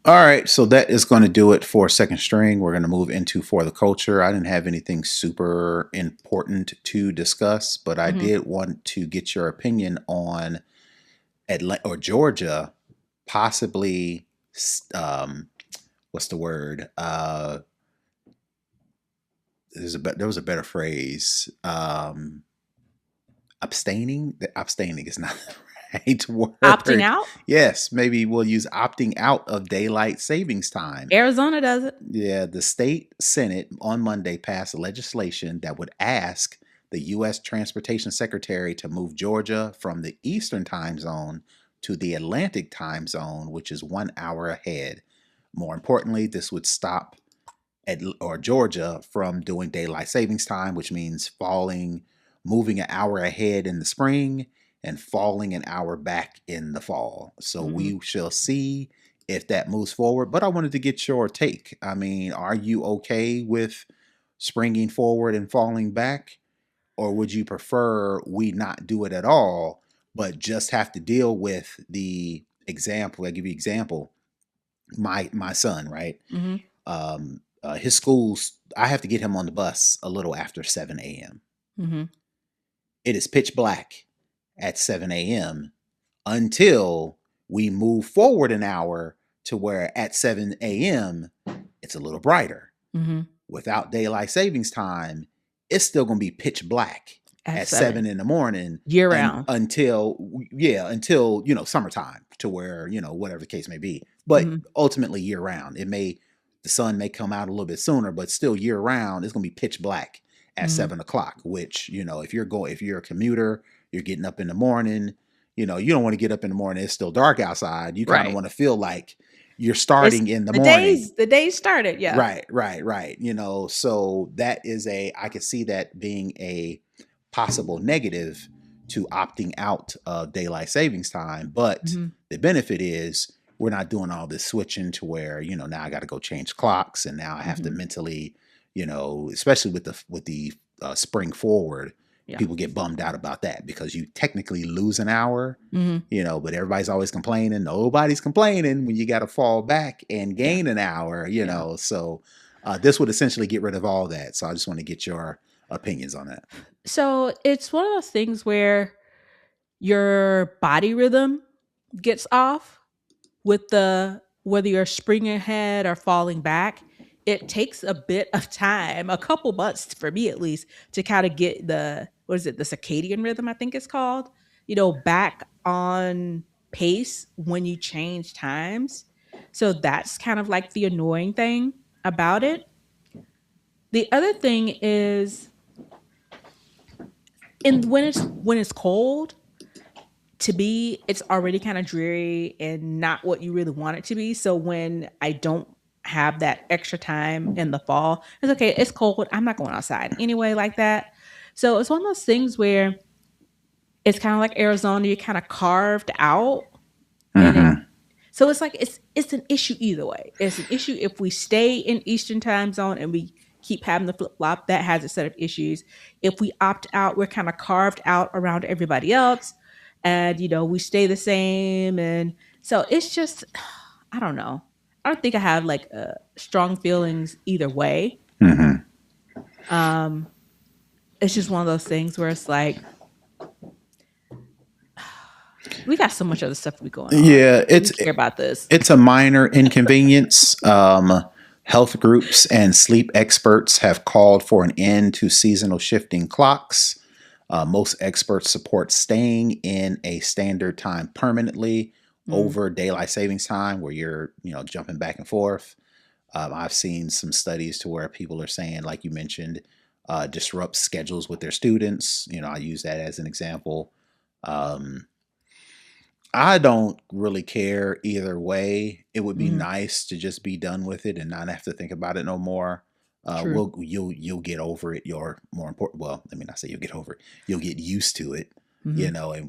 All right, so that is going to do it for second string. We're going to move into for the culture. I didn't have anything super important to discuss, but I Hmm. did want to get your opinion on Atlanta or Georgia possibly, what's the word? there was a better phrase. Abstaining. Abstaining is not the right Opting word. out? Yes, maybe we'll use opting out of daylight savings time. Arizona does it. Yeah, the state Senate on Monday passed legislation that would ask the U.S. Transportation Secretary to move Georgia from the Eastern time zone to the Atlantic time zone, which is 1 hour ahead. More importantly, this would stop or Georgia from doing daylight savings time, which means moving an hour ahead in the spring and falling an hour back in the fall. So Mm-hmm. we shall see if that moves forward. But I wanted to get your take. I mean, are you okay with springing forward and falling back? Or would you prefer we not do it at all, but just have to deal with the example? I give you an example. My son, right? Mm-hmm. His schools, I have to get him on the bus a little after 7 a.m. Mm-hmm. It is pitch black at 7 a.m. until we move forward an hour to where at 7 a.m. it's a little brighter. Mm-hmm. Without daylight savings time, it's still going to be pitch black at 7 in the morning year round until summertime, to where, whatever the case may be. But ultimately year round. The sun may come out a little bit sooner, but still year round, it's going to be pitch black at 7 o'clock, which, if you're a commuter, you're getting up in the morning, you don't want to get up in the morning. It's still dark outside. You kind of want to feel like you're starting in the morning. The days started. Yeah. Right. So that is I could see that being a possible negative to opting out of daylight savings time. But the benefit is we're not doing all this switching to where, now I got to go change clocks. And now I have to mentally, especially with the spring forward, people get bummed out about that because you technically lose an hour, but everybody's always complaining. Nobody's complaining when you got to fall back and gain an hour, so this would essentially get rid of all that. So I just want to get your opinions on that. So it's one of those things where your body rhythm gets off with whether you're springing ahead or falling back. It takes a bit of time, a couple months for me at least, to kind of get the circadian rhythm, I think it's called, back on pace when you change times. So that's kind of like the annoying thing about it. The other thing is, when it's cold, it's already kind of dreary and not what you really want it to be. So when I don't have that extra time in the fall, it's okay. It's cold. I'm not going outside anyway like that. So it's one of those things where it's kind of like Arizona. You're kind of carved out. So it's like it's an issue either way. It's an issue if we stay in Eastern time zone and we keep having the flip flop. That has a set of issues. If we opt out, we're kind of carved out around everybody else, and we stay the same. And so it's just, I don't know. I don't think I have like strong feelings either way. It's just one of those things where it's like, we got so much other stuff we going on. Yeah, I don't care about this. It's a minor inconvenience. Health groups and sleep experts have called for an end to seasonal shifting clocks. Most experts support staying in a standard time permanently over daylight savings time, where you're, jumping back and forth. I've seen some studies to where people are saying, like you mentioned, disrupt schedules with their students. I use that as an example. I don't really care either way. It would be nice to just be done with it and not have to think about it no more. You'll get over it. You're more important. Well, let me not say you'll get over it. You'll get used to it, and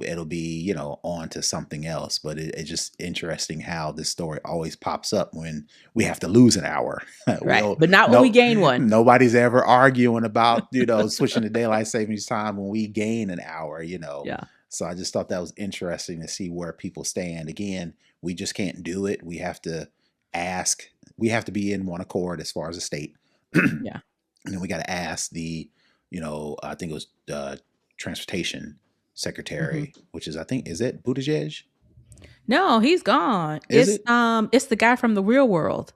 it'll be, on to something else. But it's just interesting how this story always pops up when we have to lose an hour. Right. But not when we gain one. Nobody's ever arguing about, switching to daylight savings time when we gain an hour, Yeah. So I just thought that was interesting to see where people stand. Again, we just can't do it. We have to ask. We have to be in one accord as far as the state. Yeah. And then we got to ask the, I think it was transportation secretary, which is, is it Buttigieg? No, he's gone. It's the guy from The Real World.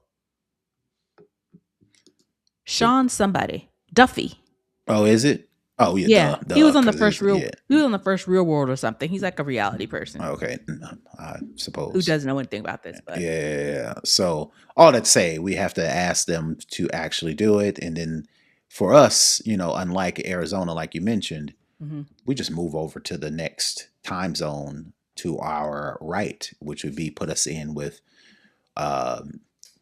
Sean somebody. Duffy. Oh, is it? Oh, yeah, Yeah, he was on the because first it's, real. yeah. He was on the first Real World or something. He's like a reality person Okay, I who suppose. doesn't know anything about this, but Yeah. So all that to say, we have to ask them to actually do it, and then for us, unlike Arizona, like you mentioned, mhm, we just move over to the next time zone to our right, which would be put us in with um,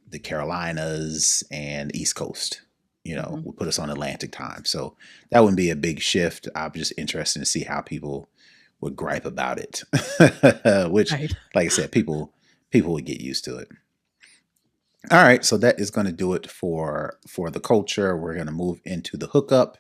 the Carolinas and East Coast. mhm. Would put us on Atlantic time. So that wouldn't be a big shift. I'm just interested to see how people would gripe about it. Which, Right. like I said, people would get used to it. All right, so that is going to do it for the culture. We're going to move into the hookup,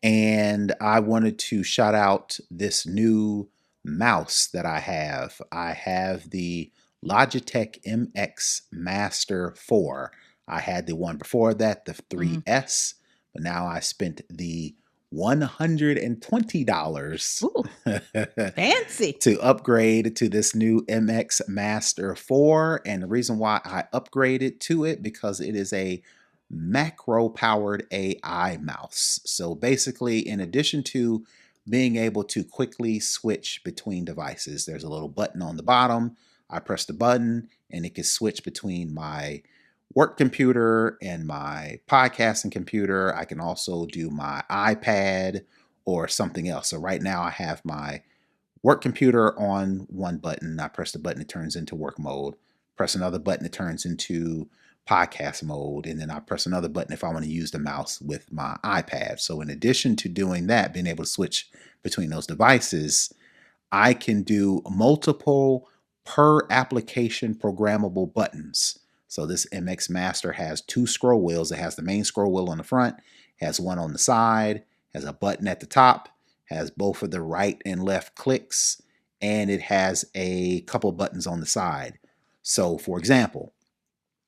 and I wanted to shout out this new mouse that I have. I have the Logitech MX Master 4. I had the one before that, the Mhm. 3S, but now I spent the $120 Ooh, fancy. to upgrade to this new MX Master 4. And the reason why I upgraded to it because it is a macro powered AI mouse. So basically, in addition to being able to quickly switch between devices, there's a little button on the bottom. I press the button and it can switch between my work computer and my podcasting computer. I can also do my iPad or something else. So right now I have my work computer on one button. I press the button, it turns into work mode. Press another button, it turns into podcast mode. And then I press another button if I want to use the mouse with my iPad. So, in addition to doing that, being able to switch between those devices, I can do multiple per application programmable buttons. So this MX Master has two scroll wheels. It has the main scroll wheel on the front, has one on the side, has a button at the top, has both of the right and left clicks, and it has a couple buttons on the side. So for example,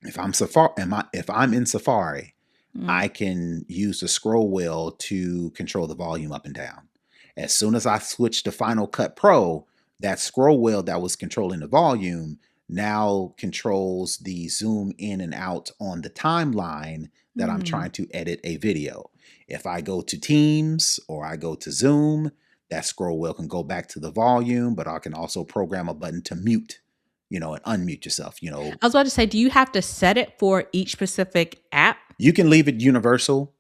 if I'm in Safari, Mhm. I can use the scroll wheel to control the volume up and down. As soon as I switch to Final Cut Pro, that scroll wheel that was controlling the volume now controls the zoom in and out on the timeline that I'm Mm. trying to edit a video. If I go to Teams or I go to Zoom, that scroll wheel can go back to the volume, but I can also program a button to mute, and unmute yourself. I was about to say, do you have to set it for each specific app? You can leave it universal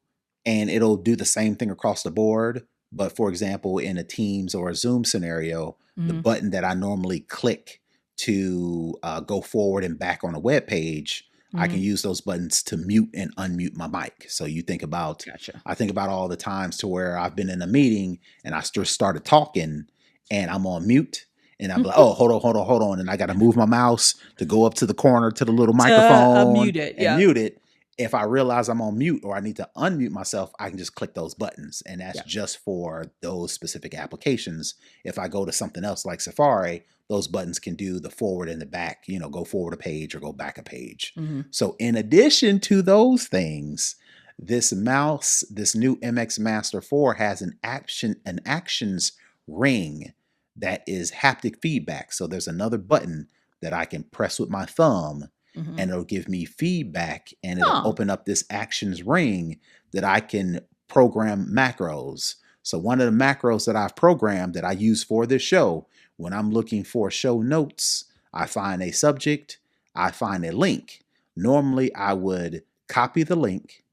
and it'll do the same thing across the board. But for example, in a Teams or a Zoom scenario, the Mhm, button that I normally click to go forward and back on a web page, I can mhm. use those buttons to mute and unmute my mic. So Gotcha. I think about all the times to where I've been in a meeting and I just started talking and I'm on mute. And I'm like, Mhm. oh, hold on, hold on, hold on. And I got to move my mouse to go up to the corner to the little To microphone unmute it, and yeah, mute it. If I realize I'm on mute or I need to unmute myself, I can just click those buttons. And that's yeah. just for those specific applications. If I go to something else like Safari, those buttons can do the forward and the back, go forward a page or go back a page. Mhm, So, in addition to those things, this mouse, this new MX Master 4 has an actions ring that is haptic feedback. So there's another button that I can press with my thumb mhm. and it'll give me feedback and it'll Oh, open up this actions ring that I can program macros. So one of the macros that I've programmed that I use for this show, when I'm looking for show notes, I find a subject, I find a link. Normally I would copy the link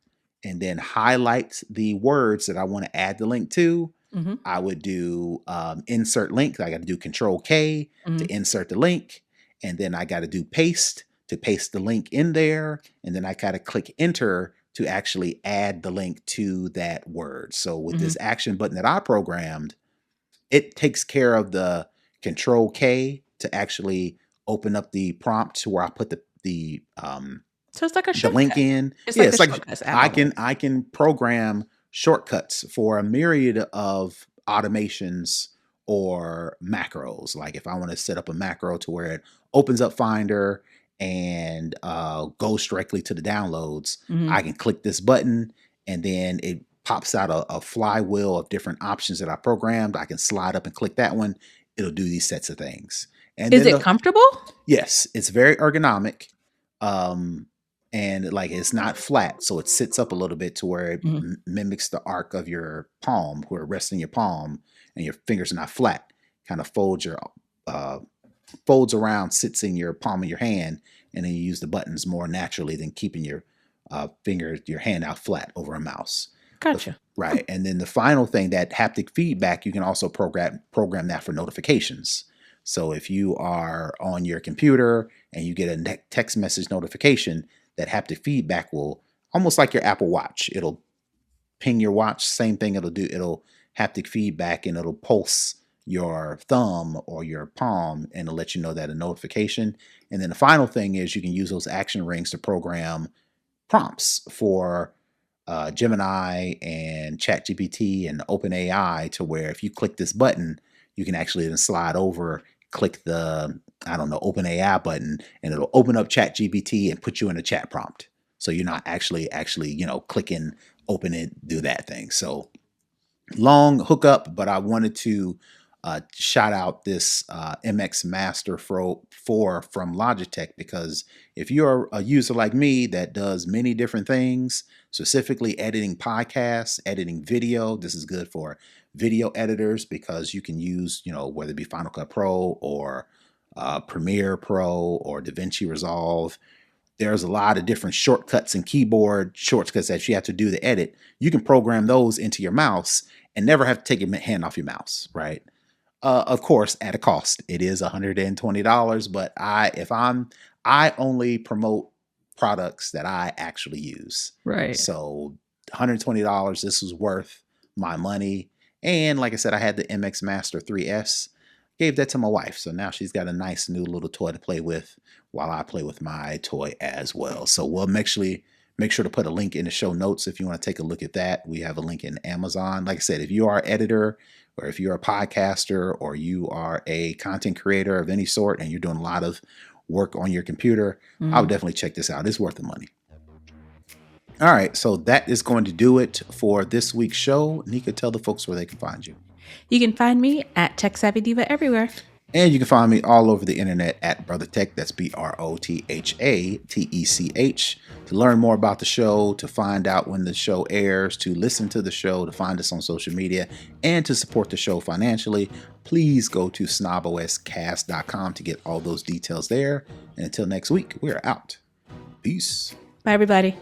and then highlight the words that I want to add the link to. mhm, I would do insert link. I got to do Control K mhm, to insert the link. And then I got to do paste to paste the link in there. And then I got to click enter to actually add the link to that word. So with mhm. this action button that I programmed, it takes care of the Control K to actually open up the prompt to where I put So it's like a the link shortcut. in. It's Yeah, like the it's like shortcuts app almost. I can program shortcuts for a myriad of automations or macros. Like if I want to set up a macro to where it opens up Finder and goes directly to the downloads, Mhm, I can click this button and then it pops out a flywheel of different options that I programmed. I can slide up and click that one. It'll do these sets of things. And is then it comfortable? yes, it's very ergonomic. Um, and like it's not flat, so it sits up a little bit to where it Mhm. mimics the arc of your palm, where it rests in your palm, and your fingers are not flat. Kind of uh, folds around, sits in your palm of your hand, and then you use the buttons more naturally than keeping your your hand out flat over a mouse. Gotcha. Right, and then the final thing, that haptic feedback, you can also program that for notifications. So if you are on your computer and you get a text message notification, that haptic feedback will, almost like your Apple Watch, it'll ping your watch. Same thing it'll do. It'll haptic feedback and it'll pulse your thumb or your palm and it'll let you know that a notification. And then the final thing is you can use those action rings to program prompts for Gemini and ChatGPT and OpenAI, to where if you click this button, you can actually then slide over, click the, I don't know, OpenAI button, and it'll open up ChatGPT and put you in a chat prompt. So you're not actually, clicking, open it, do that thing. So long hookup, but I wanted to shout out this MX Master 4 from Logitech, because if you're a user like me that does many different things, specifically editing podcasts, editing video, this is good for video editors, because you can use, whether it be Final Cut Pro or Premiere Pro or DaVinci Resolve. There's a lot of different shortcuts and keyboard shortcuts that you have to do to edit. You can program those into your mouse and never have to take your hand off your mouse, right? Of course, at a cost. It is $120, but I only promote products that I actually use. Right. So $120, this was worth my money. And like I said, I had the MX Master 3S. Gave that to my wife. So now she's got a nice new little toy to play with while I play with my toy as well. So we'll actually make sure to put a link in the show notes if you want to take a look at that. We have a link in Amazon. Like I said, if you are an editor, or if you're a podcaster, or you are a content creator of any sort and you're doing a lot of work on your computer, I would definitely check this out. It's worth the money. All right, so that is going to do it for this week's show. Nica, tell the folks where they can find you. You can find me at Tech Savvy Diva everywhere. And you can find me all over the internet at Brother Tech. That's BROTHATECH. To learn more about the show, to find out when the show airs, to listen to the show, to find us on social media, and to support the show financially, please go to snoboscast.com to get all those details there. And until next week, we're out. Peace. Bye, everybody.